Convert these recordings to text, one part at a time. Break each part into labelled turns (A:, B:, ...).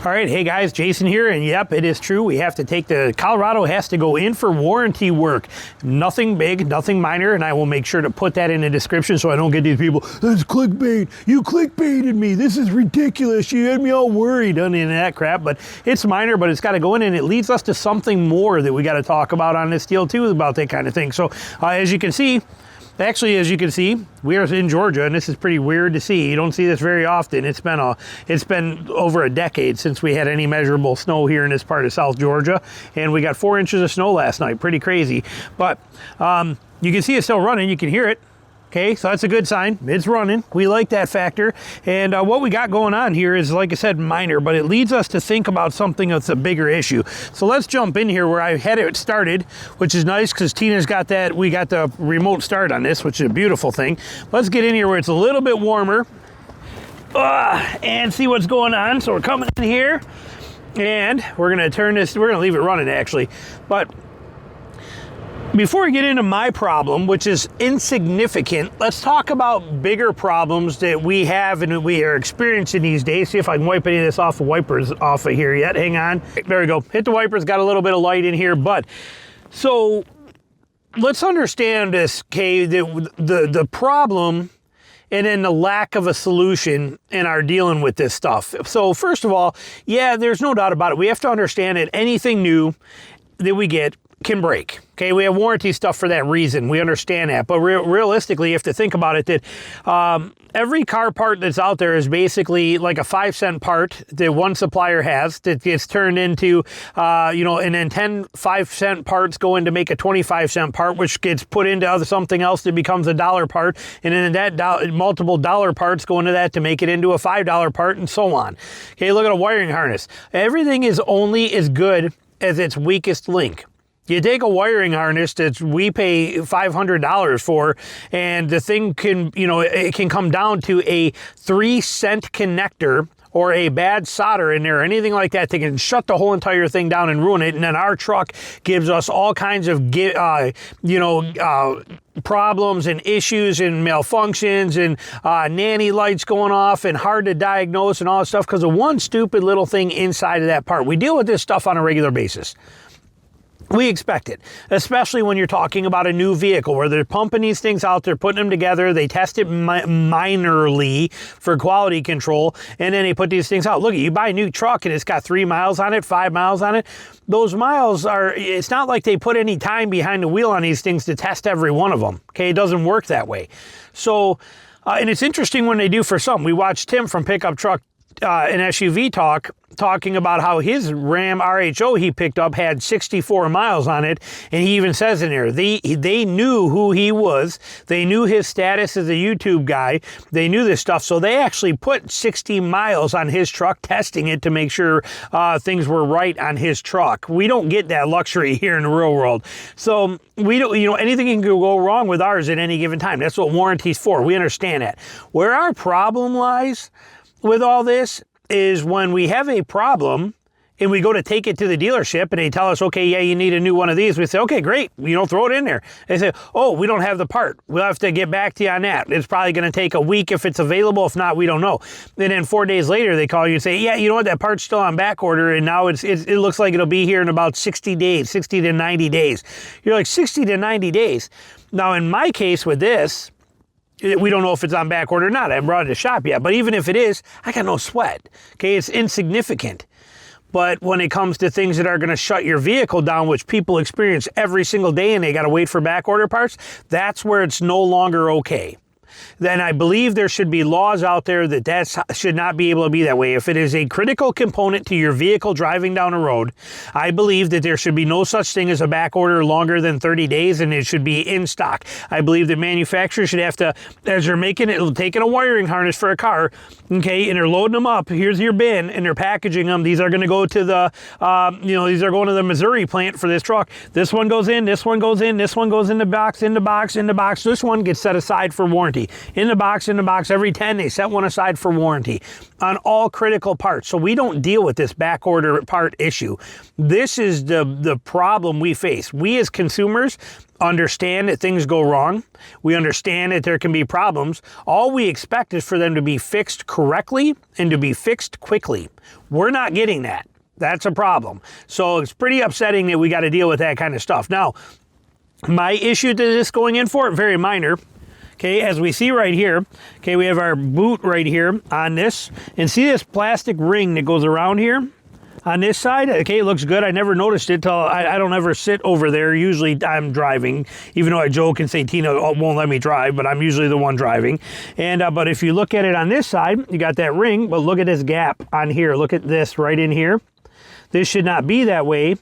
A: All right, hey guys, Jason here, and yep, it is true. We have to take Colorado has to go in for warranty work. Nothing big, nothing minor, and I will make sure to put that in the description so I don't get these people, that's clickbait, you clickbaited me, this is ridiculous, you had me all worried, on any of that crap, but it's minor, but it's got to go in, and it leads us to something more that we got to talk about on this deal too, about that kind of thing. So as you can see, we are in Georgia, and this is pretty weird to see. You don't see this very often. It's been over a decade since we had any measurable snow here in this part of South Georgia, and we got 4 inches of snow last night. Pretty crazy. But you can see it's still running. You can hear it. Okay, so that's a good sign. It's running. We like that factor. And what we got going on here is, like I said, minor, but it leads us to think about something that's a bigger issue. So let's jump in here where I had it started, which is nice because Tina's got that. We got the remote start on this, which is a beautiful thing. Let's get in here where it's a little bit warmer and see what's going on. So we're coming in here and we're going to turn this, we're going to leave it running actually. But before we get into my problem, which is insignificant, let's talk about bigger problems that we have and we are experiencing these days. See if I can wipe any of this off the wipers off of here yet. Hang on. There we go. Hit the wipers, got a little bit of light in here. But so let's understand this, okay, the problem and then the lack of a solution in our dealing with this stuff. So first of all, yeah, there's no doubt about it. We have to understand that anything new that we get can break. Okay, we have warranty stuff for that reason. We understand that. But realistically, you have to think about it that every car part that's out there is basically like a 5-cent part that one supplier has that gets turned into, and then 10 5-cent parts go in to make a 25-cent part, which gets put into something else that becomes a $1 part. And then that multiple dollar parts go into that to make it into a $5 part and so on. Okay, look at a wiring harness. Everything is only as good as its weakest link. You take a wiring harness that we pay $500 for, and the thing can, it can come down to a 3-cent connector or a bad solder in there or anything like that. They can shut the whole entire thing down and ruin it. And then our truck gives us all kinds of, problems and issues and malfunctions and nanny lights going off and hard to diagnose and all that stuff because of one stupid little thing inside of that part. We deal with this stuff on a regular basis. We expect it, especially when you're talking about a new vehicle where they're pumping these things out, they're putting them together, they test it minorly for quality control, and then they put these things out. Look, you buy a new truck and it's got 3 miles on it, 5 miles on it. Those miles it's not like they put any time behind the wheel on these things to test every one of them. Okay, it doesn't work that way. So, and it's interesting when they do for some. We watched Tim from Pickup Truck and SUV talking about how his Ram RHO he picked up had 64 miles on it, and he even says in there they knew who he was, they knew his status as a YouTube guy, they knew this stuff, so they actually put 60 miles on his truck testing it to make sure things were right on his truck. We don't get that luxury here in the real world, so we don't, anything can go wrong with ours at any given time. That's what warranty's for. We understand that. Where our problem lies with all this is when we have a problem and we go to take it to the dealership and they tell us, okay, yeah, you need a new one of these. We say, okay, great. Throw it in there. They say, oh, we don't have the part. We'll have to get back to you on that. It's probably going to take a week if it's available. If not, we don't know. And then 4 days later, they call you and say, yeah, you know what? That part's still on back order. And now it looks like it'll be here in about 60 days, 60 to 90 days. You're like 60 to 90 days. Now, in my case with this, we don't know if it's on back order or not. I haven't brought it to shop yet. But even if it is, I got no sweat. Okay, it's insignificant. But when it comes to things that are going to shut your vehicle down, which people experience every single day and they got to wait for back order parts, that's where it's no longer okay. Then I believe there should be laws out there that should not be able to be that way. If it is a critical component to your vehicle driving down a road, I believe that there should be no such thing as a back order longer than 30 days, and it should be in stock. I believe that manufacturers should have to, as they're taking a wiring harness for a car, okay, and they're loading them up, here's your bin, and they're packaging them. These are going to go to these are going to the Missouri plant for this truck. This one goes in, this one goes in, this one goes in the box, in the box, in the box. This one gets set aside for warranty. warranty. In the box, every 10, they set one aside for warranty on all critical parts. So we don't deal with this back order part issue. This is the problem we face. We as consumers understand that things go wrong. We understand that there can be problems. All we expect is for them to be fixed correctly and to be fixed quickly. We're not getting that. That's a problem. So it's pretty upsetting that we got to deal with that kind of stuff. Now, my issue to this going in for it, very minor. Okay, as we see right here, okay, we have our boot right here on this. And see this plastic ring that goes around here? On this side, okay, it looks good. I never noticed it till I don't ever sit over there. Usually I'm driving, even though I joke and say Tina won't let me drive, but I'm usually the one driving. And but if you look at it on this side, you got that ring, but look at this gap on here. Look at this right in here. This should not be that way.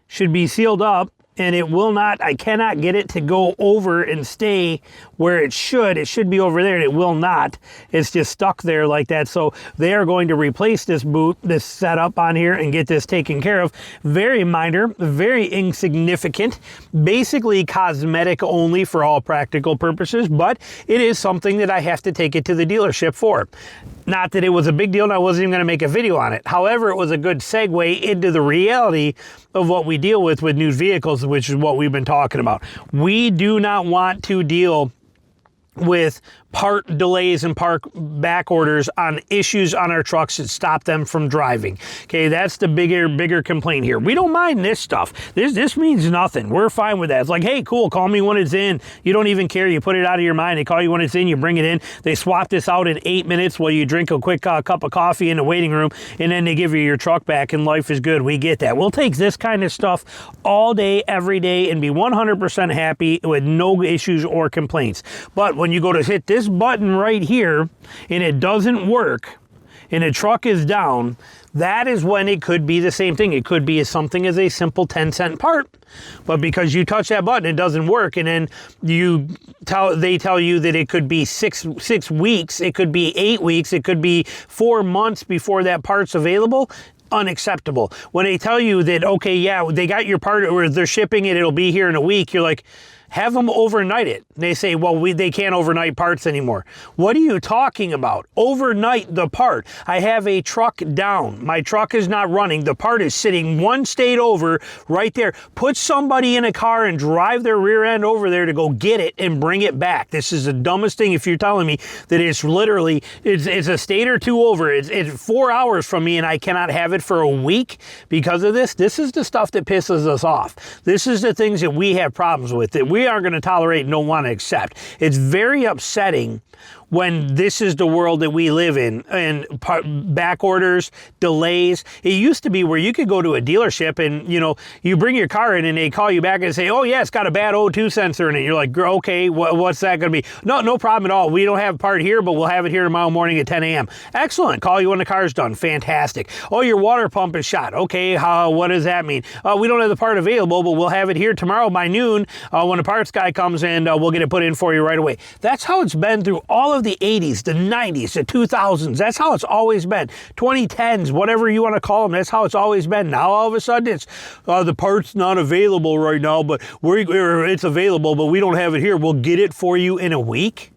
A: Should be sealed up. And it will not, I cannot get it to go over and stay where it should. It should be over there, and it will not. It's just stuck there like that. So they are going to replace this boot, this setup on here, and get this taken care of. Very minor, very insignificant, basically cosmetic only for all practical purposes, but it is something that I have to take it to the dealership for. Not that it was a big deal and I wasn't even going to make a video on it. However, it was a good segue into the reality of what we deal with new vehicles, which is what we've been talking about. We do not want to deal with part delays and part back orders on issues on our trucks that stop them from driving. Okay, that's the bigger complaint here. We don't mind this stuff. This means nothing. We're fine with that. It's like, hey, cool, call me when it's in. You don't even care. You put it out of your mind. They call you when it's in. You bring it in. They swap this out in 8 minutes while you drink a quick cup of coffee in the waiting room, and then they give you your truck back, and life is good. We get that. We'll take this kind of stuff all day, every day, and be 100% happy with no issues or complaints. But when you go to hit this button right here and it doesn't work and the truck is down, that is when it could be the same thing. It could be something as a simple 10-cent part, but because you touch that button, it doesn't work, and then they tell you that it could be six weeks, it could be 8 weeks, it could be 4 months before that part's available. Unacceptable. When they tell you that, okay, yeah, they got your part or they're shipping it, it'll be here in a week, you're like, have them overnight it. They say, well, they can't overnight parts anymore. What are you talking about? Overnight the part. I have a truck down. My truck is not running. The part is sitting one state over right there. Put somebody in a car and drive their rear end over there to go get it and bring it back. This is the dumbest thing if you're telling me that it's literally, it's a state or two over. It's 4 hours from me and I cannot have it for a week because of this. This is the stuff that pisses us off. This is the things that we have problems with, that we aren't going to tolerate and don't want to accept. It's very upsetting when this is the world that we live in, and back orders, delays. It used to be where you could go to a dealership and, you know, you bring your car in and they call you back and say, oh yeah, it's got a bad O2 sensor in it. You're like, okay, what's that going to be? No problem at all. We don't have a part here, but we'll have it here tomorrow morning at 10 a.m. Excellent. Call you when the car's done. Fantastic. Oh, your water pump is shot. Okay, what does that mean? We don't have the part available, but we'll have it here tomorrow by noon when the parts guy comes in. We'll get it put in for you right away. That's how it's been through all of the 80s, the 90s, the 2000s. That's how it's always been. 2010s, whatever you want to call them, that's how it's always been. Now all of a sudden it's the part's not available right now, but it's available, but we don't have it here. We'll get it for you in a week.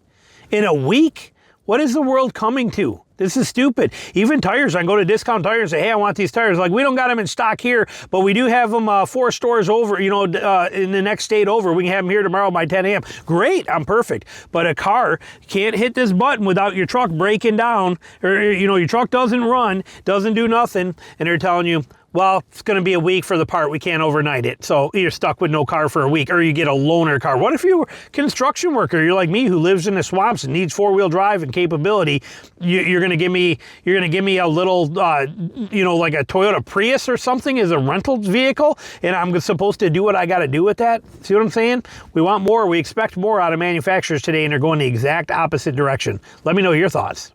A: In a week? What is the world coming to? This is stupid. Even tires, I can go to Discount Tires and say, hey, I want these tires. Like, we don't got them in stock here, but we do have them 4 stores over, you know, in the next state over. We can have them here tomorrow by 10 a.m. Great, I'm perfect. But a car can't hit this button without your truck breaking down, or, you know, your truck doesn't run, doesn't do nothing, and they're telling you, well, it's going to be a week for the part. We can't overnight it. So you're stuck with no car for a week, or you get a loaner car. What if you're a construction worker? You're like me, who lives in the swamps and needs 4-wheel drive and capability. You're going to give me a little, you know, like a Toyota Prius or something as a rental vehicle, and I'm supposed to do what I got to do with that? See what I'm saying? We want more. We expect more out of manufacturers today, and they're going the exact opposite direction. Let me know your thoughts.